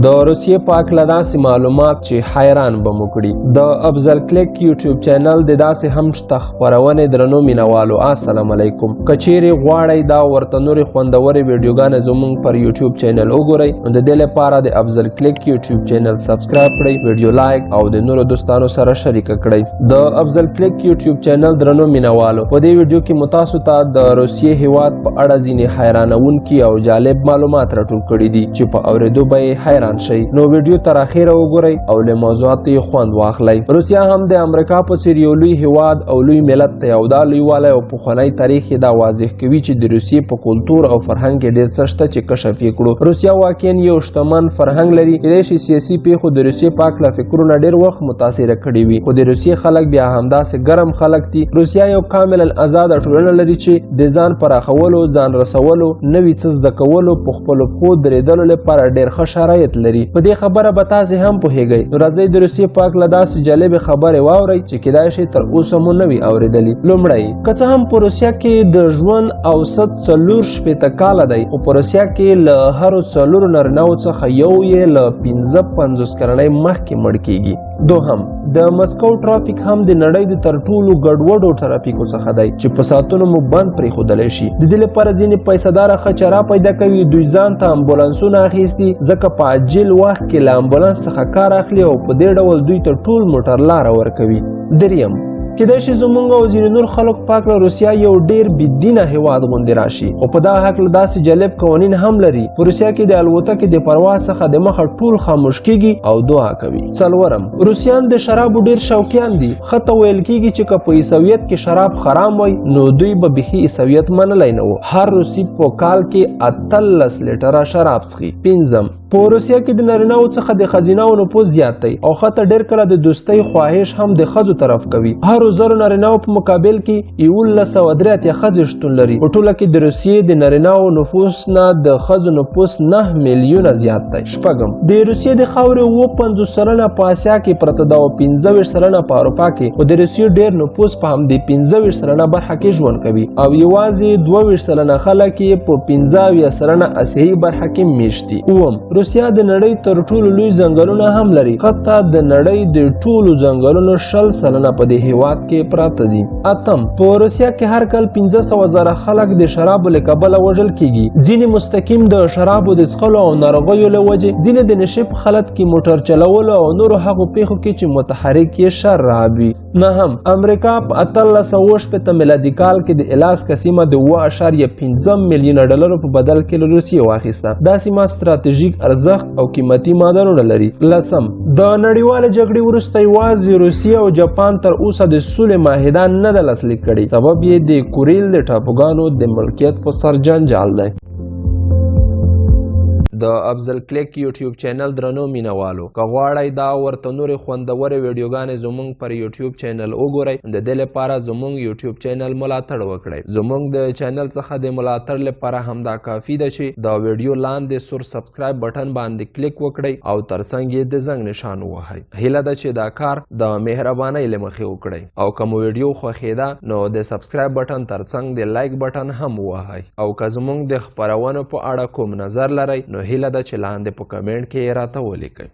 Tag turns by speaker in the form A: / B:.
A: د روسیې په هکله داسې معلومات چې حیران به مو کړي. د افضل کلیک یوټیوب چینل د داسې هم شته خپرونې درنو مینوالو السلام علیکم. که چیرې غواړئ دا ورته نورې خوندورې ویډیوګانې زموږ پر یوټیوب چینل وګورئ نو د دې لپاره د افضل کلیک یوټیوب چینل سبسکرایب کړئ، ویډیو لایک او د نورو دوستانو سره شریکه کړئ. د افضل کلیک یوټیوب چینل درنو مینوالو په دې ویډیو کې متاسو ته د روسیې هیواد په اړه ځینې حیرانونکي او جالب معلومات راټول کړي دي چې په اورېدو به یې حیران شئ. نو ویډیو تر اخره وګورئ او له موضوعاتو یې خوند واخلئ. روسیه هم د امریکا په څېر یو لوی هیواد او لوی ملت دی او دا لویوالی او پخوانی تاریخ یې دا واضح کوي چې د روسیې په کلتور او فرهنګ کې ډېر څه شته چې کشف یې کړو. روسیه واقعا یو شتمن فرهنګ لري. کیدای شي سیاسي پیښو د روسیې په هکله فکرونه ډېر وخت متاثره کړي وي، خو د روسیې خلک بیا همداسې ګرم خلک دي. روسیه یو کاملا آزاده ټولنه لري چې د ځان پراخولو، ځان رسولو، نوي څه زده کولو، په خپلو پښو درېدلو لپاره ډېر ښه شرایط لري. په دې خبره به تاسې هم پوهیږئ. نو راځئ د روسیې په هکله داسې جالبې خبرې واورئ چې کیدای شي تر اوسه مو نه وي اورېدلي. لومړی، که څه هم په روسیه کې د ژوند اوسط 4 کاله دی، خو په روسیه کې له هرو 4 نارینه‌وو څخه یو یې له 55 کلنۍ مخکې مړ کیږي. دوهم، د مسکو ټرافیک هم د نړۍ د تر ټولو ګډوډو ټرافیکو څخه دی چې په ساعتونو مو بند پرېښودلی شي. د دې لپاره ځینې پیسهداره خچرا پیدا کوي، دوی ځان ته امبولانسونه اخیستي ځکه په عاجل وخت کې له امبولانس څخه کار اخلي او په دې ډول دوی ته ټول موټر لاره ورکوي. دریم، کیدای شي زموږ او ځینې نور خلک په هکله روسیه یو ډېر بېدینه هیواد غوندې راشي، خو په دغه هکله داسې جالب قوانین هم لري. په روسیه کې د الوتکې د پرواز څخه د مخه ټول خاموش کیږي او دعا کوي. څلورم، روسیان د شرابو ډېر شوقیان دي. ښه ته ویل کیږي چې که په عیسویت کې شراب حرام وای نو دوی به بیخي عیسویت منلی نه و. هر روسي په کال کې 18 لیټره شراب څښي. پنځم، په روسیه کې د نارینه‌وو څخه د ښځینه‌وو نفوس زیات دی او ښځه ډېر کله د دوستۍ خواهش هم د ښځو طرف کوي. هرو 1000 نارینه‌وو په مقابل کې 1183 ښځې شتون لري. په ټوله کې د روسیې د نارینه‌وو نفوس نه د ښځو نفوس 9 میلیونه زیات دی. شپږم، د روسیې د خاورې 50 سلنه په اسیا کې پرته ده او 25 سلنه په اروپا کې، خو د روسیې ډېر نفوس په همدې 25 سلنه برخه کې ژوند کوي او یوازې 22 سلنه خلک یې په 15 سلنه اسیایي برخه کې میشت دي. اووم، روسیه د نړۍ تر ټولو لوی ځنګلونه هم لري. حتی د نړۍ د ټولو ځنګلونو 20 سلنه په دې هیواد کې پراته دي. اتم، په روسیه کې هر کال 500,000 خلک د شرابو له کبله وژل کیږي. ځینې مستقیم د شرابو د څښلو او ناروغیو له وجې، ځینې د نشې په حالت کې موټر چلولو او نورو هغو پیښو کې چې متحرک یې شراب وي. نهم، امریکا په 1860 میلادي کال کې د الاسکا سیمه د 7.5 میلیونه ډالرو په بدل کې له روسیې واخیسته. دا سیمه ستراتیژیک ارزښت او قیمتي معدنونه لري. لسم، د نړیوالې جګړې وروسته یوازې روسیه او جاپان تر اوسه د سولې معاهده نه ده لاسلیک کړې. سبب یې د کوریل د ټاپوګانو د ملکیت په سر جنجال دی. د افضل کلیک یوټیوب چینل درنو مینوالو، که غواړئ دا ورته نورې خوندورې ویډیوګانې زموږ پر یوټیوب چینل وګورئ د دې لپاره زموږ یوټیوب چینل ملاتړ وکړئ. زموږ د چینل څخه د ملاتړ لپاره همدا کافي ده چې دا ویډیو لاندې سور سبسکرایب بټن باندې کلیک وکړئ او ترڅنګ یې د زنګ نشان ووهئ. هیله ده چې دا کار د مهربانۍ له مخې وکړئ او که مو ویډیو خوښېده نو د سبسکرایب بټن ترڅنګ د لایک بټن هم ووهئ او که زموږ د خپرونو په اړه کوم نظر لرئ نو هیله ده چې لاندې په کمنټ کې یې راته ولیکئ.